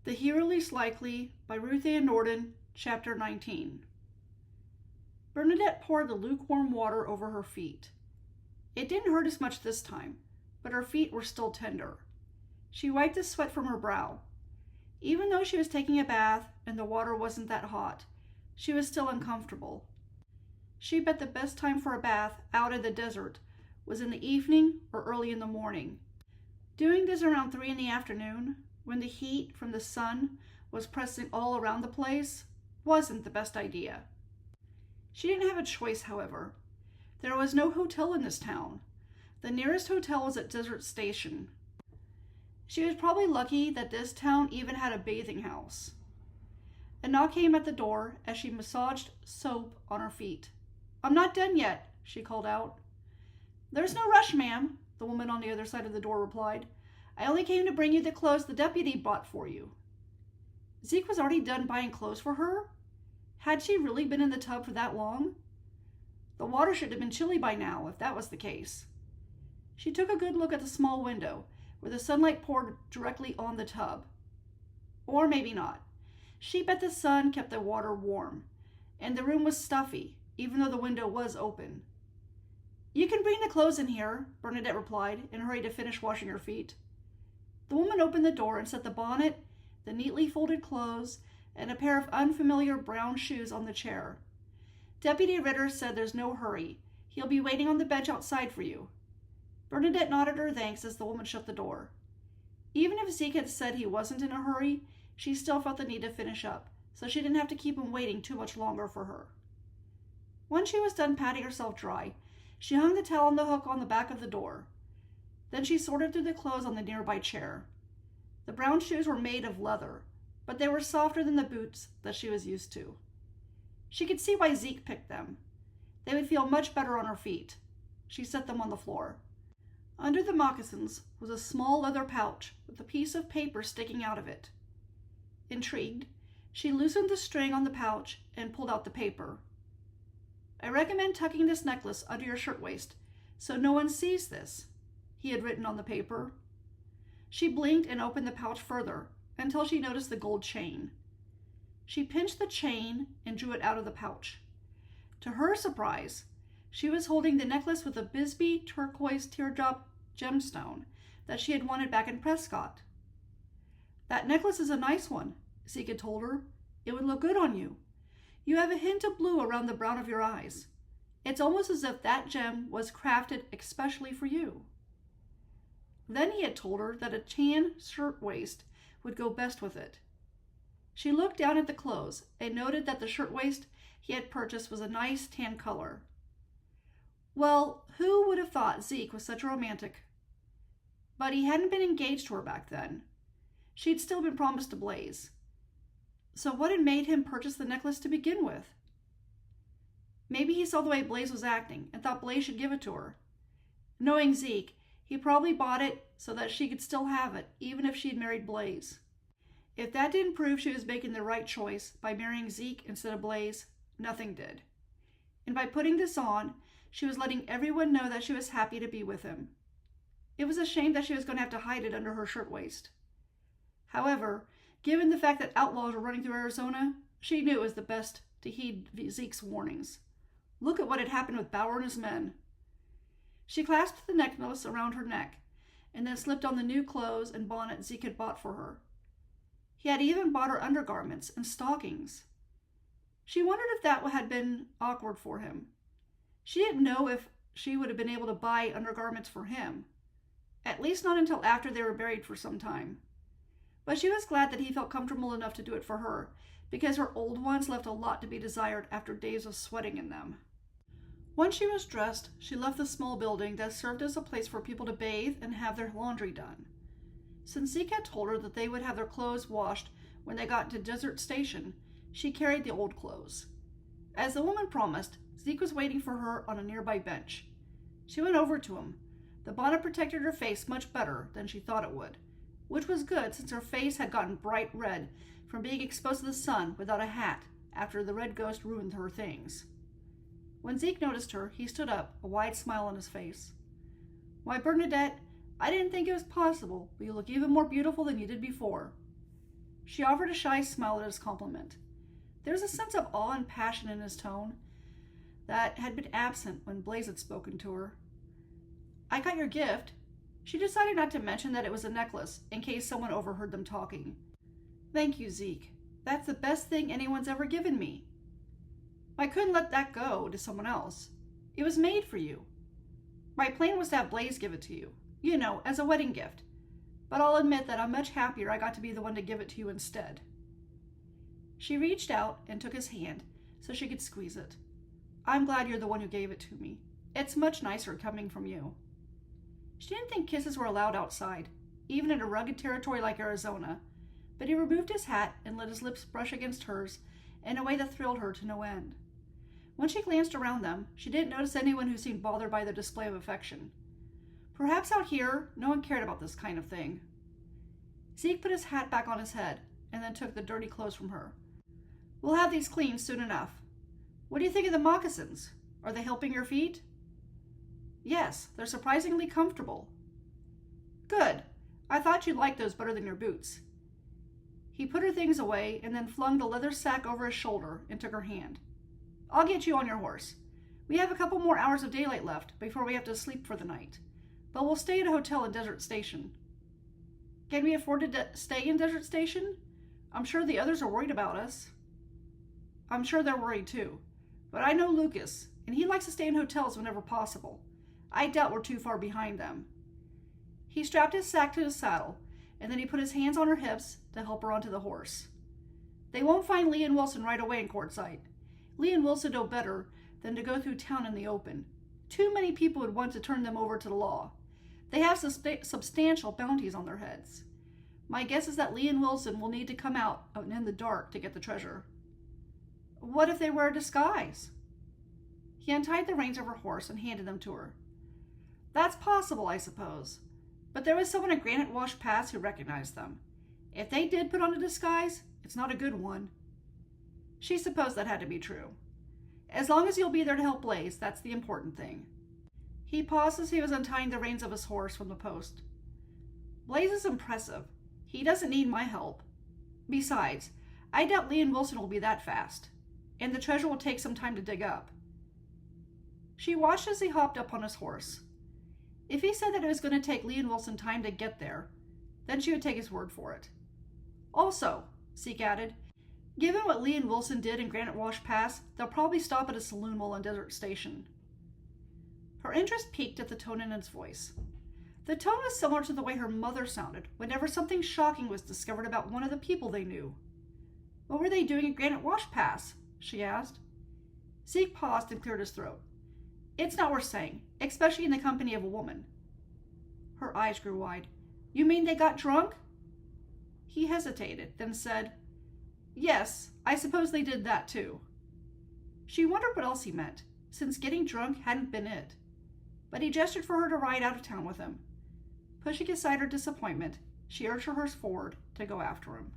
The Hero Least Likely by Ruth and Nordin, Chapter 19. Bernadette poured the lukewarm water over her feet. It didn't hurt as much this time, but her feet were still tender. She wiped the sweat from her brow. Even though she was taking a bath and the water wasn't that hot, she was still uncomfortable. She bet the best time for a bath out in the desert was in the evening or early in the morning. Doing this around 3 in the afternoon, when the heat from the sun was pressing all around the place, wasn't the best idea. She didn't have a choice, however. There was no hotel in this town. The nearest hotel was at Desert Station. She was probably lucky that this town even had a bathing house. A knock came at the door as she massaged soap on her feet. "I'm not done yet," she called out. "There's no rush, ma'am," the woman on the other side of the door replied. "I only came to bring you the clothes the deputy bought for you." Zeke was already done buying clothes for her? Had she really been in the tub for that long? The water should have been chilly by now, if that was the case. She took a good look at the small window, where the sunlight poured directly on the tub. Or maybe not. She bet the sun kept the water warm, and the room was stuffy, even though the window was open. "You can bring the clothes in here," Bernadette replied, and hurried to finish washing her feet. The woman opened the door and set the bonnet, the neatly folded clothes, and a pair of unfamiliar brown shoes on the chair. "Deputy Ritter said there's no hurry. He'll be waiting on the bench outside for you." Bernadette nodded her thanks as the woman shut the door. Even if Zeke had said he wasn't in a hurry, she still felt the need to finish up, so she didn't have to keep him waiting too much longer for her. When she was done patting herself dry, she hung the towel on the hook on the back of the door. Then she sorted through the clothes on the nearby chair. The brown shoes were made of leather, but they were softer than the boots that she was used to. She could see why Zeke picked them. They would feel much better on her feet. She set them on the floor. Under the moccasins was a small leather pouch with a piece of paper sticking out of it. Intrigued, she loosened the string on the pouch and pulled out the paper. "I recommend tucking this necklace under your shirtwaist so no one sees this," he had written on the paper. She blinked and opened the pouch further until she noticed the gold chain. She pinched the chain and drew it out of the pouch. To her surprise, she was holding the necklace with a Bisbee turquoise teardrop gemstone that she had wanted back in Prescott. "That necklace is a nice one," Zeke had told her. "It would look good on you. You have a hint of blue around the brown of your eyes. It's almost as if that gem was crafted especially for you." Then he had told her that a tan shirtwaist would go best with it. She looked down at the clothes and noted that the shirtwaist he had purchased was a nice tan color. Well, who would have thought Zeke was such a romantic? But he hadn't been engaged to her back then. She'd still been promised to Blaze. So what had made him purchase the necklace to begin with? Maybe he saw the way Blaze was acting and thought Blaze should give it to her. Knowing Zeke, he probably bought it so that she could still have it, even if she'd married Blaze. If that didn't prove she was making the right choice by marrying Zeke instead of Blaze, nothing did. And by putting this on, she was letting everyone know that she was happy to be with him. It was a shame that she was going to have to hide it under her shirtwaist. However, given the fact that outlaws were running through Arizona, she knew it was the best to heed Zeke's warnings. Look at what had happened with Bauer and his men. She clasped the necklace around her neck, and then slipped on the new clothes and bonnet Zeke had bought for her. He had even bought her undergarments and stockings. She wondered if that had been awkward for him. She didn't know if she would have been able to buy undergarments for him, at least not until after they were married for some time. But she was glad that he felt comfortable enough to do it for her, because her old ones left a lot to be desired after days of sweating in them. Once she was dressed, she left the small building that served as a place for people to bathe and have their laundry done. Since Zeke had told her that they would have their clothes washed when they got to Desert Station, she carried the old clothes. As the woman promised, Zeke was waiting for her on a nearby bench. She went over to him. The bonnet protected her face much better than she thought it would, which was good since her face had gotten bright red from being exposed to the sun without a hat after the red ghost ruined her things. When Zeke noticed her, he stood up, a wide smile on his face. "Why, Bernadette, I didn't think it was possible, but you look even more beautiful than you did before." She offered a shy smile at his compliment. There was a sense of awe and passion in his tone that had been absent when Blaze had spoken to her. I got your gift. She decided not to mention that it was a necklace, in case someone overheard them talking. Thank you, Zeke. That's the best thing anyone's ever given me. I couldn't let that go to someone else. It was made for you. My plan was to have Blaze give it to you, as a wedding gift. But I'll admit that I'm much happier I got to be the one to give it to you instead. She reached out and took his hand so she could squeeze it. I'm glad you're the one who gave it to me. It's much nicer coming from you. She didn't think kisses were allowed outside, even in a rugged territory like Arizona, but he removed his hat and let his lips brush against hers in a way that thrilled her to no end. When she glanced around them, she didn't notice anyone who seemed bothered by their display of affection. Perhaps out here, no one cared about this kind of thing. Zeke put his hat back on his head and then took the dirty clothes from her. We'll have these cleaned soon enough. What do you think of the moccasins? Are they helping your feet? Yes, they're surprisingly comfortable. Good. I thought you'd like those better than your boots. He put her things away and then flung the leather sack over his shoulder and took her hand. I'll get you on your horse. We have a couple more hours of daylight left before we have to sleep for the night, but we'll stay at a hotel in Desert Station. Can we afford to stay in Desert Station? I'm sure the others are worried about us. I'm sure they're worried too, but I know Lucas, and he likes to stay in hotels whenever possible. I doubt we're too far behind them. He strapped his sack to his saddle, and then he put his hands on her hips to help her onto the horse. They won't find Lee and Wilson right away in Quartzsite. Lee and Wilson know better than to go through town in the open. Too many people would want to turn them over to the law. They have substantial bounties on their heads. My guess is that Lee and Wilson will need to come out in the dark to get the treasure. What if they wear a disguise? He untied the reins of her horse and handed them to her. That's possible, I suppose. But there was someone at Granite Wash Pass who recognized them. If they did put on a disguise, it's not a good one. She supposed that had to be true. As long as you'll be there to help Blaze, that's the important thing. He paused as he was untying the reins of his horse from the post. Blaze is impressive. He doesn't need my help. Besides, I doubt Lee and Wilson will be that fast, and the treasure will take some time to dig up. She watched as he hopped up on his horse. If he said that it was going to take Lee and Wilson time to get there, then she would take his word for it. Also, Zeke added, given what Lee and Wilson did in Granite Wash Pass, they'll probably stop at a saloon while in Desert Station. Her interest piqued at the tone in his voice. The tone was similar to the way her mother sounded whenever something shocking was discovered about one of the people they knew. What were they doing at Granite Wash Pass? She asked. Zeke paused and cleared his throat. It's not worth saying, especially in the company of a woman. Her eyes grew wide. You mean they got drunk? He hesitated, then said, Yes, I suppose they did that too. She wondered what else he meant, since getting drunk hadn't been it. But he gestured for her to ride out of town with him. Pushing aside her disappointment, she urged her horse forward to go after him.